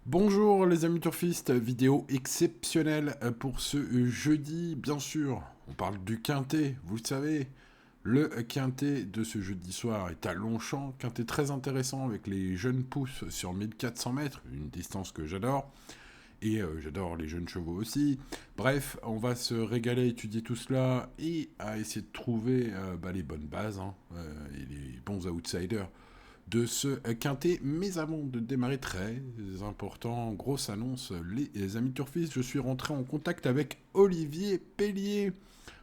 Bonjour les amis turfistes, vidéo exceptionnelle pour ce jeudi, bien sûr. On parle du quintet, vous le savez. Le quintet de ce jeudi soir est à Longchamp, quintet très intéressant avec les jeunes pousses sur 1400 mètres, une distance que j'adore. Et j'adore les jeunes chevaux aussi. Bref, on va se régaler à étudier tout cela et à essayer de trouver les bonnes bases et les bons outsiders de ce quintet. Mais avant de démarrer, très important, grosse annonce, les amis turfistes, je suis rentré en contact avec Olivier Pellier.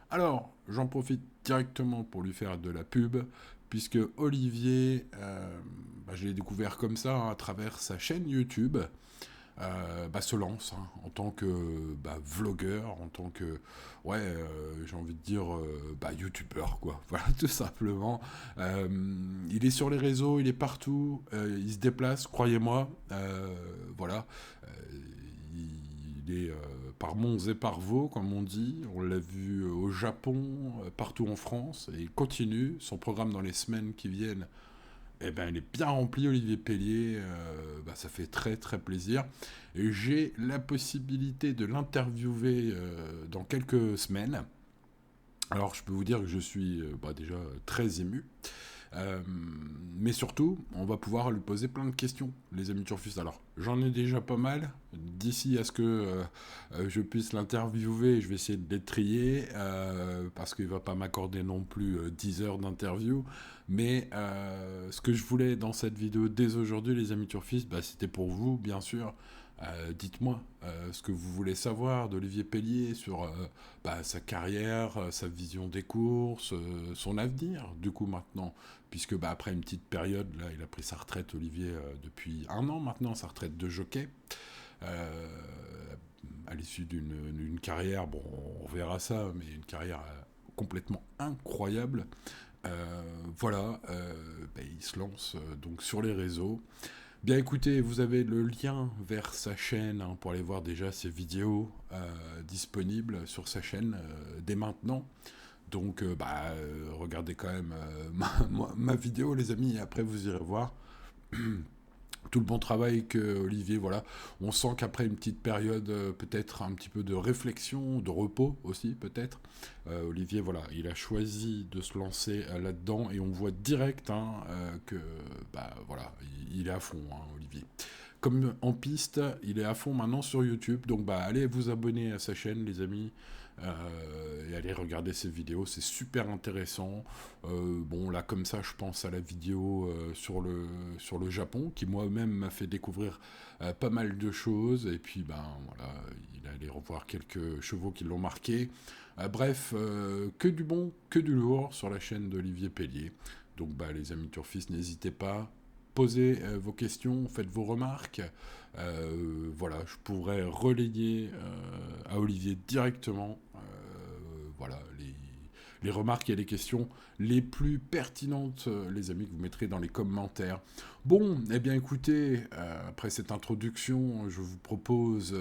Alors, j'en profite directement pour lui faire de la pub, puisque Olivier, je l'ai découvert comme ça à travers sa chaîne YouTube. Se lance en tant que vlogueur, en tant que, j'ai envie de dire, youtubeur, quoi. Voilà, tout simplement. Il est sur les réseaux, il est partout, il se déplace, croyez-moi. Voilà. Euh, il est par monts et par vaux, comme on dit. On l'a vu au Japon, partout en France, et il continue son programme dans les semaines qui viennent. Eh ben, il est bien rempli, Olivier Pellier. Ça fait très très plaisir. Et j'ai la possibilité de l'interviewer dans quelques semaines. Alors, je peux vous dire que je suis déjà très ému. Euh, mais surtout, on va pouvoir lui poser plein de questions, les amis turfistes. Alors, j'en ai déjà pas mal. D'ici à ce que je puisse l'interviewer, je vais essayer de les trier, parce qu'il ne va pas m'accorder non plus 10 heures d'interview. Mais ce que je voulais dans cette vidéo dès aujourd'hui, les amis turfistes, c'était pour vous, bien sûr. Dites-moi ce que vous voulez savoir d'Olivier Pellier sur sa carrière, sa vision des courses, son avenir, du coup, maintenant puisque après une petite période, là, il a pris sa retraite, Olivier, depuis 1 an maintenant, sa retraite de jockey, euh, à l'issue d'une carrière, bon, on verra ça, mais une carrière complètement incroyable. Il se lance donc sur les réseaux. Bien écoutez, vous avez le lien vers sa chaîne pour aller voir déjà ses vidéos disponibles sur sa chaîne dès maintenant. Donc, regardez quand même ma vidéo, les amis, et après vous irez voir tout le bon travail que Olivier, voilà. On sent qu'après une petite période, peut-être un petit peu de réflexion, de repos aussi, peut-être, Olivier, voilà, il a choisi de se lancer là-dedans et on voit direct que, voilà, il est à fond, Olivier. Comme en piste, il est à fond maintenant sur YouTube. Donc allez vous abonner à sa chaîne, les amis, et allez regarder ses vidéos. C'est super intéressant. Bon, là, comme ça, je pense à la vidéo sur le Japon, qui moi-même m'a fait découvrir pas mal de choses. Et puis, voilà, il est allé revoir quelques chevaux qui l'ont marqué. Bref, que du bon, que du lourd sur la chaîne d'Olivier Pellier. Donc, les amis turfistes, n'hésitez pas. Posez vos questions, faites vos remarques. Voilà, je pourrais relayer à Olivier directement voilà, les remarques et les questions les plus pertinentes, les amis, que vous mettrez dans les commentaires. Bon, eh bien écoutez, après cette introduction, je vous propose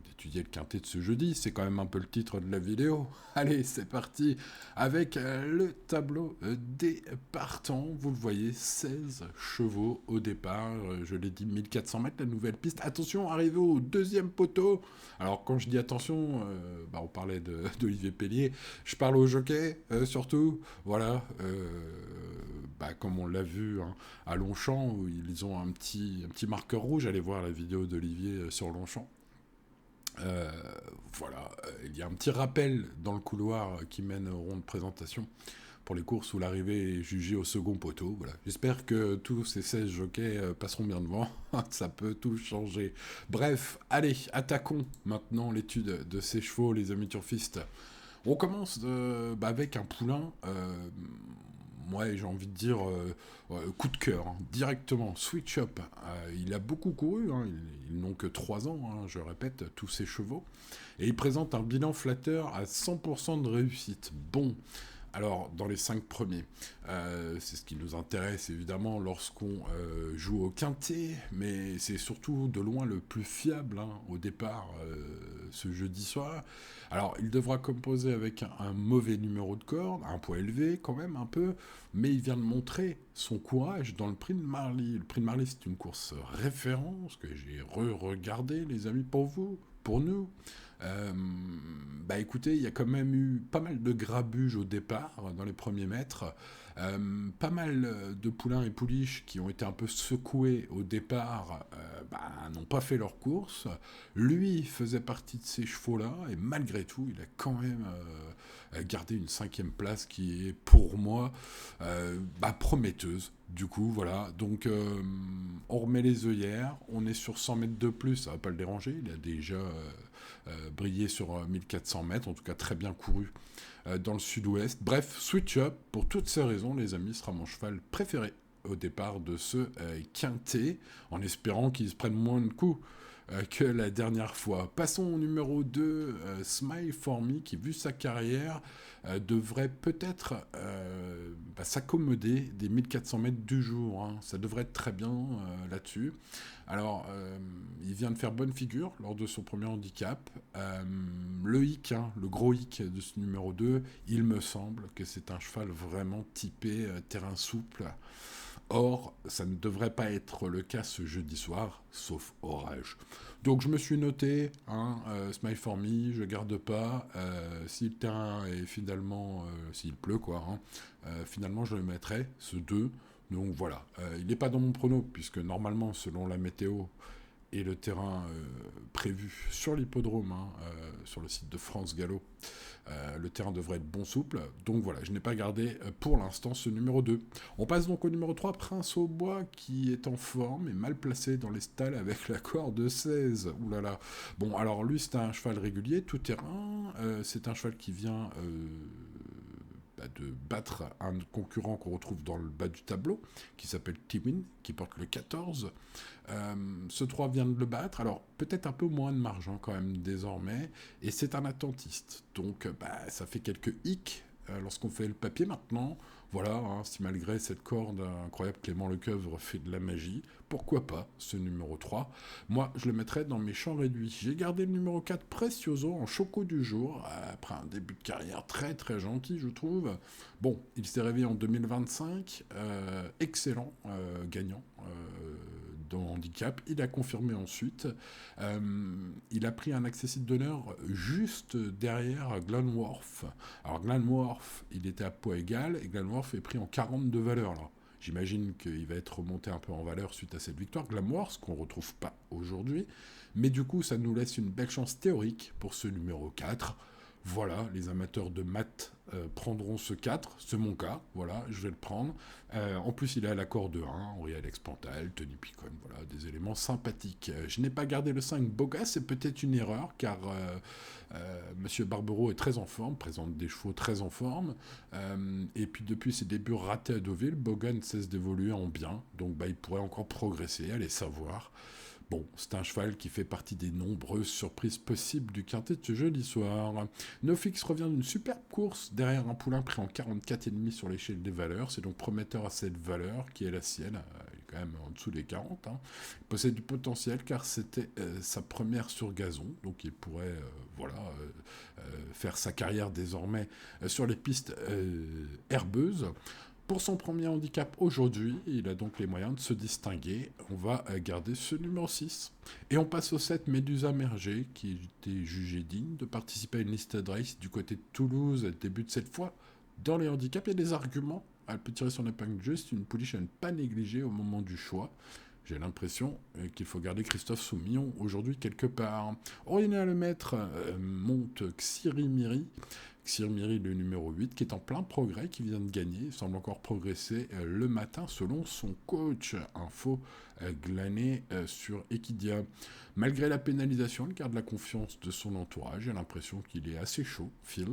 d'étudier le quintet de ce jeudi. C'est quand même un peu le titre de la vidéo. Allez, c'est parti avec le tableau des partants. Vous le voyez, 16 chevaux au départ. Je l'ai dit, 1400 mètres, la nouvelle piste. Attention, arrivé au deuxième poteau. Alors, quand je dis attention, on parlait d'Olivier Pellier. Je parle au jockey, surtout. Voilà. Comme on l'a vu à Longchamp, où ils ont un petit marqueur rouge. Allez voir la vidéo d'Olivier sur Longchamp. Euh, voilà, il y a un petit rappel dans le couloir qui mène au rond de présentation pour les courses où l'arrivée est jugée au second poteau. Voilà. J'espère que tous ces 16 jockeys passeront bien devant. Ça peut tout changer. Bref, allez, attaquons maintenant l'étude de ces chevaux, les amis turfistes. On commence avec un poulain. J'ai envie de dire coup de cœur, directement, switch up. Il a beaucoup couru, ils n'ont que 3 ans, je répète, tous ces chevaux. Et il présente un bilan flatteur à 100% de réussite. Bon, alors, dans les 5 premiers, c'est ce qui nous intéresse évidemment lorsqu'on joue au quintet, mais c'est surtout de loin le plus fiable au départ ce jeudi soir. Alors, il devra composer avec un mauvais numéro de corde, un poids élevé quand même un peu, mais il vient de montrer son courage dans le prix de Marly. Le prix de Marly, c'est une course référence que j'ai re-regardé, les amis, pour vous, pour nous. Écoutez, il y a quand même eu pas mal de grabuge au départ, dans les premiers mètres. Pas mal de poulains et pouliches qui ont été un peu secoués au départ n'ont pas fait leur course. Lui faisait partie de ces chevaux-là et malgré tout, il a quand même gardé une 5e place qui est pour moi prometteuse. Du coup, voilà. Donc, on remet les œillères. On est sur 100 mètres de plus. Ça va pas le déranger. Il a déjà brillé sur 1400 mètres. En tout cas, très bien couru dans le sud-ouest. Bref, Switch Up, pour toutes ces raisons, les amis, sera mon cheval préféré au départ de ce quintet, en espérant qu'il se prenne moins de coups que la dernière fois. Passons au numéro 2, Smile for Me, qui, vu sa carrière, devrait peut-être s'accommoder des 1400 mètres du jour. Hein. Ça devrait être très bien là-dessus. Alors, il vient de faire bonne figure lors de son premier handicap. Le hic, le gros hic de ce numéro 2, il me semble que c'est un cheval vraiment typé terrain souple. Or, ça ne devrait pas être le cas ce jeudi soir, sauf orage. Donc je me suis noté, Smile for Me, je garde pas. Si le terrain est finalement, s'il pleut finalement je le mettrai, ce 2. Donc voilà, il n'est pas dans mon prono, puisque normalement, selon la météo et le terrain prévu sur l'hippodrome, sur le site de France Gallo, le terrain devrait être bon souple. Donc voilà, je n'ai pas gardé pour l'instant ce numéro 2. On passe donc au numéro 3, Prince au Bois, qui est en forme et mal placé dans les stalles avec la corde 16. Ouh là là. Bon, alors lui, c'est un cheval régulier, tout terrain. C'est un cheval qui vient de battre un concurrent qu'on retrouve dans le bas du tableau, qui s'appelle Tiwin, qui porte le 14. Ce 3 vient de le battre, alors peut-être un peu moins de marge quand même désormais, et c'est un attentiste, donc ça fait quelques hicks lorsqu'on fait le papier maintenant. Voilà, si malgré cette corde incroyable, Clément Lecoeuvre fait de la magie, pourquoi pas ce numéro 3. Moi, je le mettrais dans mes champs réduits. J'ai gardé le numéro 4, Precioso, en choco du jour, après un début de carrière très très gentil, je trouve. Bon, il s'est réveillé en 2025, excellent gagnant dans le handicap. Il a confirmé ensuite. Il a pris un accessit d'honneur juste derrière Glenworth. Alors Glenworth, il était à poids égal, et Glenworth est pris en 42 valeurs là. J'imagine qu'il va être remonté un peu en valeur suite à cette victoire. Glenworth, qu'on ne retrouve pas aujourd'hui. Mais du coup, ça nous laisse une belle chance théorique pour ce numéro 4. Voilà, les amateurs de maths prendront ce 4, c'est mon cas, voilà, je vais le prendre. En plus, il a l'accord de 1, Henri-Alex Pantal, Tony Picon, voilà, des éléments sympathiques. Je n'ai pas gardé le 5 Boga, c'est peut-être une erreur, car Monsieur Barbero est très en forme, présente des chevaux très en forme, et puis depuis ses débuts ratés à Deauville, Boga ne cesse d'évoluer en bien, donc il pourrait encore progresser, allez savoir. Bon, c'est un cheval qui fait partie des nombreuses surprises possibles du quintet de ce jeudi soir. Nofix revient d'une superbe course derrière un poulain pris en 44,5 sur l'échelle des valeurs. C'est donc prometteur à cette valeur qui est la sienne. Il est quand même en dessous des 40. Il possède du potentiel car c'était sa première sur gazon. Donc il pourrait faire sa carrière désormais sur les pistes herbeuses. Pour son premier handicap aujourd'hui, il a donc les moyens de se distinguer. On va garder ce numéro 6. Et on passe au 7, Médusa Merger, qui était jugé digne de participer à une listed race du côté de Toulouse. Elle débute cette fois dans les handicaps. Il y a des arguments. Elle peut tirer son épingle du jeu. C'est une pouliche à ne pas négliger au moment du choix. J'ai l'impression qu'il faut garder Christophe Soumillon aujourd'hui quelque part. Aurélien Lemaître monte Xiri Miri. Xiri Miri, le numéro 8, qui est en plein progrès, qui vient de gagner. Il semble encore progresser le matin selon son coach. Info glanée sur Equidia. Malgré la pénalisation, il garde la confiance de son entourage. J'ai l'impression qu'il est assez chaud, Phil,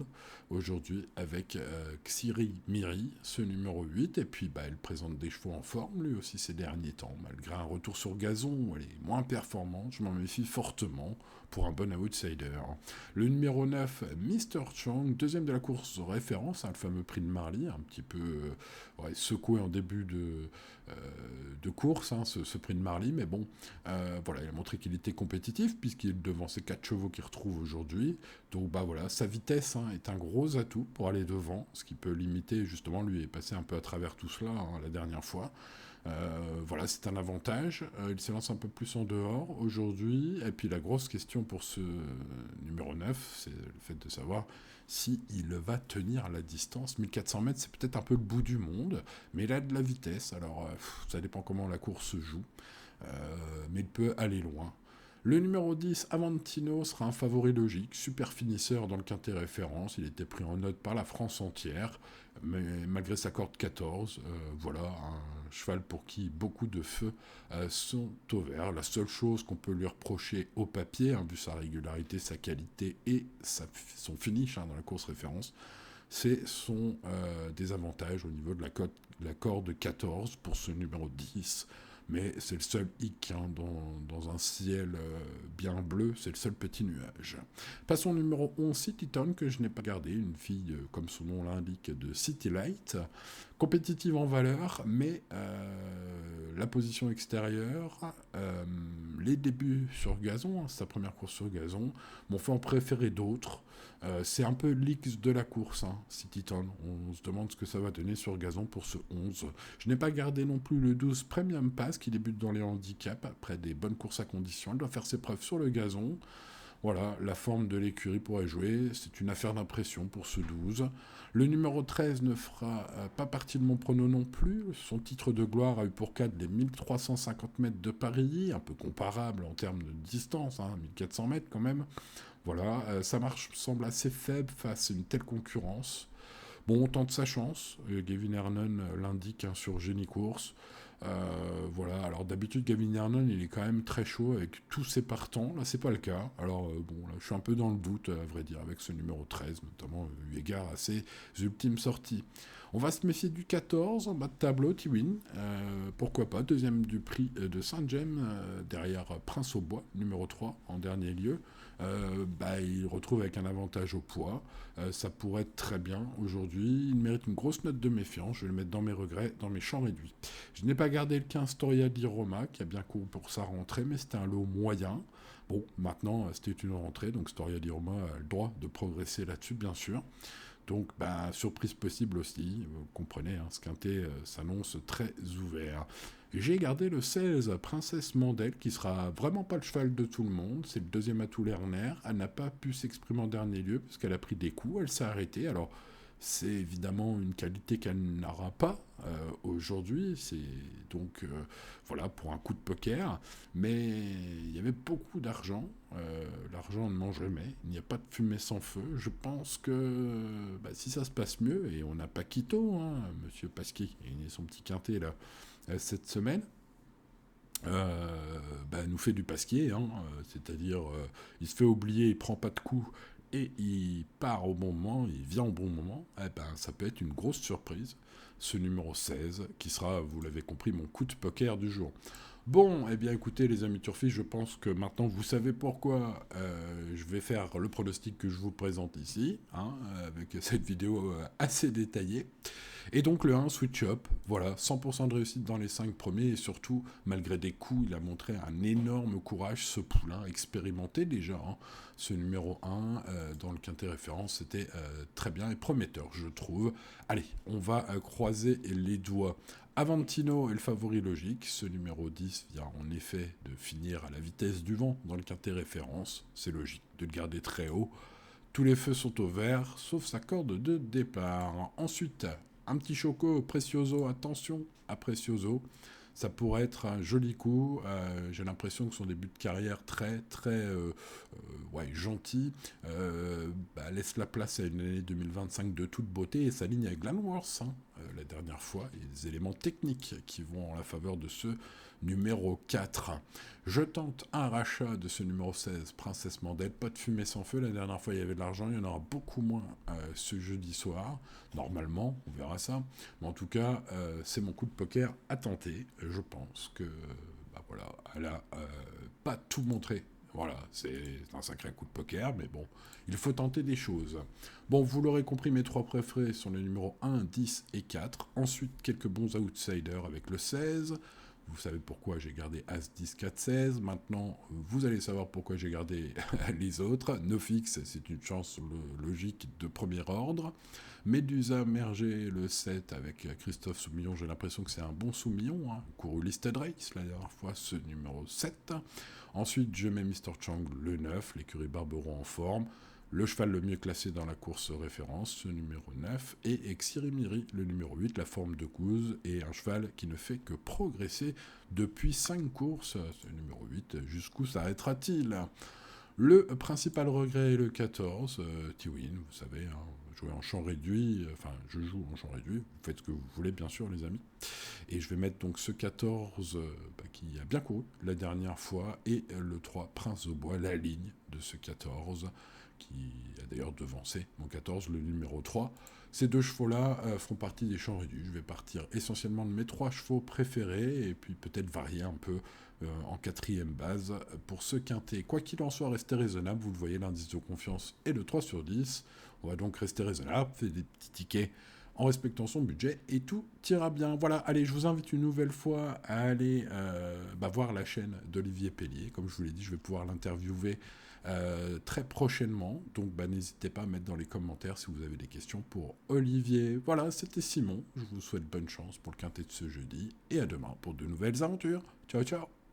aujourd'hui avec Xiri Miri, ce numéro 8. Et puis, il présente des chevaux en forme, lui aussi, ces derniers temps. Malgré un retour sur gazon où elle est moins performante, je m'en méfie fortement pour un bon outsider. Le numéro 9, Mr. Chang, deuxième de la course référence, hein, le fameux prix de Marly, un petit peu secoué en début de course, hein, ce prix de Marly, mais bon, voilà, il a montré qu'il était compétitif, puisqu'il devançait 4 chevaux qu'il retrouve aujourd'hui, donc bah voilà, sa vitesse hein, est un gros atout pour aller devant, ce qui peut limiter, justement, lui est passé un peu à travers tout cela hein, la dernière fois. Voilà, c'est un avantage. Il s'élance un peu plus en dehors aujourd'hui. Et puis la grosse question pour ce numéro 9, c'est le fait de savoir s'il va tenir la distance. 1400 mètres, c'est peut-être un peu le bout du monde, mais il a de la vitesse. Alors, ça dépend comment la course se joue. Mais il peut aller loin. Le numéro 10, Avantino, sera un favori logique, super finisseur dans le quintet référence. Il était pris en note par la France entière, mais malgré sa corde 14, voilà, un cheval pour qui beaucoup de feux sont au vert. La seule chose qu'on peut lui reprocher au papier, hein, vu sa régularité, sa qualité et son finish hein, dans la course référence, c'est son désavantage au niveau de la corde 14 pour ce numéro 10. Mais c'est le seul hic hein, dans un ciel bien bleu, c'est le seul petit nuage. Passons au numéro 11, City Town, que je n'ai pas gardé, une fille, comme son nom l'indique, de City Light, compétitive en valeur, mais la position extérieure, les débuts sur gazon, hein, sa première course sur gazon, m'ont fait en préférer d'autres. C'est un peu l'X de la course, hein, City Town. On se demande ce que ça va donner sur gazon pour ce 11. Je n'ai pas gardé non plus le 12 Premium Pass qui débute dans les handicaps après des bonnes courses à condition. Elle doit faire ses preuves sur le gazon. Voilà, la forme de l'écurie pourrait jouer. C'est une affaire d'impression pour ce 12. Le numéro 13 ne fera pas partie de mon prono non plus. Son titre de gloire a eu pour cadre les 1350 mètres de Paris, un peu comparable en termes de distance, hein, 1400 mètres quand même. Voilà, sa marche semble assez faible face à une telle concurrence. Bon, on tente sa chance. Gavin Hernon l'indique hein, sur Génie Course. Voilà, alors d'habitude, Gavin Hernon, il est quand même très chaud avec tous ses partants. Là, c'est pas le cas. Alors, bon, là, je suis un peu dans le doute, à vrai dire, avec ce numéro 13, notamment eu égard à ses ultimes sorties. On va se méfier du 14 en bas de tableau, T-Win. Pourquoi pas, deuxième du prix de Saint-James, derrière Prince au Bois, numéro 3 en dernier lieu. Il retrouve avec un avantage au poids. Ça pourrait être très bien aujourd'hui. Il mérite une grosse note de méfiance. Je vais le mettre dans mes regrets, dans mes champs réduits. Je n'ai pas gardé le 15 Storia di Roma, qui a bien couru pour sa rentrée, mais c'était un lot moyen. Bon, maintenant, c'était une rentrée, donc Storia di Roma a le droit de progresser là-dessus, bien sûr. Donc, surprise possible aussi. Vous comprenez, hein, ce quintet s'annonce très ouvert. J'ai gardé le 16, Princesse Mandel, qui sera vraiment pas le cheval de tout le monde. C'est le deuxième atout Lerner. Elle n'a pas pu s'exprimer en dernier lieu, parce qu'elle a pris des coups, elle s'est arrêtée. Alors, c'est évidemment une qualité qu'elle n'aura pas aujourd'hui. C'est donc, voilà, pour un coup de poker. Mais il y avait beaucoup d'argent. L'argent ne mange jamais. Il n'y a pas de fumée sans feu. Je pense que si ça se passe mieux, et on n'a pas Quito, hein, Monsieur Pasquier, qui a gagné son petit quintet là, cette semaine, nous fait du Pasquier, hein, c'est-à-dire il se fait oublier, il prend pas de coups et il part au bon moment, il vient au bon moment, ça peut être une grosse surprise, ce numéro 16, qui sera, vous l'avez compris, mon coup de poker du jour. Bon, eh bien écoutez les amis turfistes, je pense que maintenant vous savez pourquoi je vais faire le pronostic que je vous présente ici, hein, avec cette vidéo assez détaillée. Et donc le 1, Switch Up, voilà, 100% de réussite dans les 5 premiers, et surtout, malgré des coups, il a montré un énorme courage, ce poulain, expérimenté déjà, hein. Ce numéro 1, dans le quintet référence, c'était très bien et prometteur, je trouve. Allez, on va croiser les doigts. Avantino est le favori logique, ce numéro 10 vient en effet de finir à la vitesse du vent dans le quintet référence, c'est logique de le garder très haut. Tous les feux sont au vert, sauf sa corde de départ. Ensuite, un petit choco, Precioso, attention à Precioso. Ça pourrait être un joli coup. J'ai l'impression que son début de carrière très gentil laisse la place à une année 2025 de toute beauté et s'aligne avec Glenworth la dernière fois. Il y a des éléments techniques qui vont en la faveur de ce numéro 4. Je tente un rachat de ce numéro 16, Princesse Mandel. Pas de fumée sans feu. La dernière fois, il y avait de l'argent. Il y en aura beaucoup moins ce jeudi soir. Normalement, on verra ça. Mais en tout cas, c'est mon coup de poker à tenter. Je pense que, elle a pas tout montré Voilà, c'est un sacré coup de poker, mais bon, il faut tenter des choses. Bon, vous l'aurez compris, mes trois préférés sont les numéros 1, 10 et 4. Ensuite, quelques bons outsiders avec le 16. Vous savez pourquoi j'ai gardé As, 10, 4, 16. Maintenant, vous allez savoir pourquoi j'ai gardé les autres. No Fix, c'est une chance logique de premier ordre. Médusa Merger, le 7 avec Christophe Soumillon, j'ai l'impression que c'est un bon Soumillon. Hein. Couru Listed Race la dernière fois, ce numéro 7. Ensuite, je mets Mr. Chang, le 9, l'écurie Barberon en forme. Le cheval le mieux classé dans la course référence, ce numéro 9, et Exirimiri, le numéro 8, la forme de Couze, et un cheval qui ne fait que progresser depuis 5 courses, ce numéro 8, jusqu'où s'arrêtera-t-il? Le principal regret est le 14, T-Win, vous savez, hein, jouer en champ réduit, enfin je joue en champ réduit, vous faites ce que vous voulez bien sûr les amis. Et je vais mettre donc ce 14 qui a bien couru la dernière fois, et le 3 Prince au Bois, la ligne de ce 14, qui a d'ailleurs devancé mon 14, le numéro 3. Ces deux chevaux-là font partie des champs réduits. Je vais partir essentiellement de mes 3 chevaux préférés, et puis peut-être varier un peu en quatrième base pour ce quintet. Quoi qu'il en soit, restez raisonnable. Vous le voyez, l'indice de confiance est le 3 sur 10. On va donc rester raisonnable, faire des petits tickets en respectant son budget, et tout ira bien. Voilà, allez, je vous invite une nouvelle fois à aller voir la chaîne d'Olivier Pellier. Comme je vous l'ai dit, je vais pouvoir l'interviewer très prochainement, donc n'hésitez pas à mettre dans les commentaires si vous avez des questions pour Olivier. Voilà, c'était Simon, je vous souhaite bonne chance pour le quintet de ce jeudi, et à demain pour de nouvelles aventures. Ciao, ciao.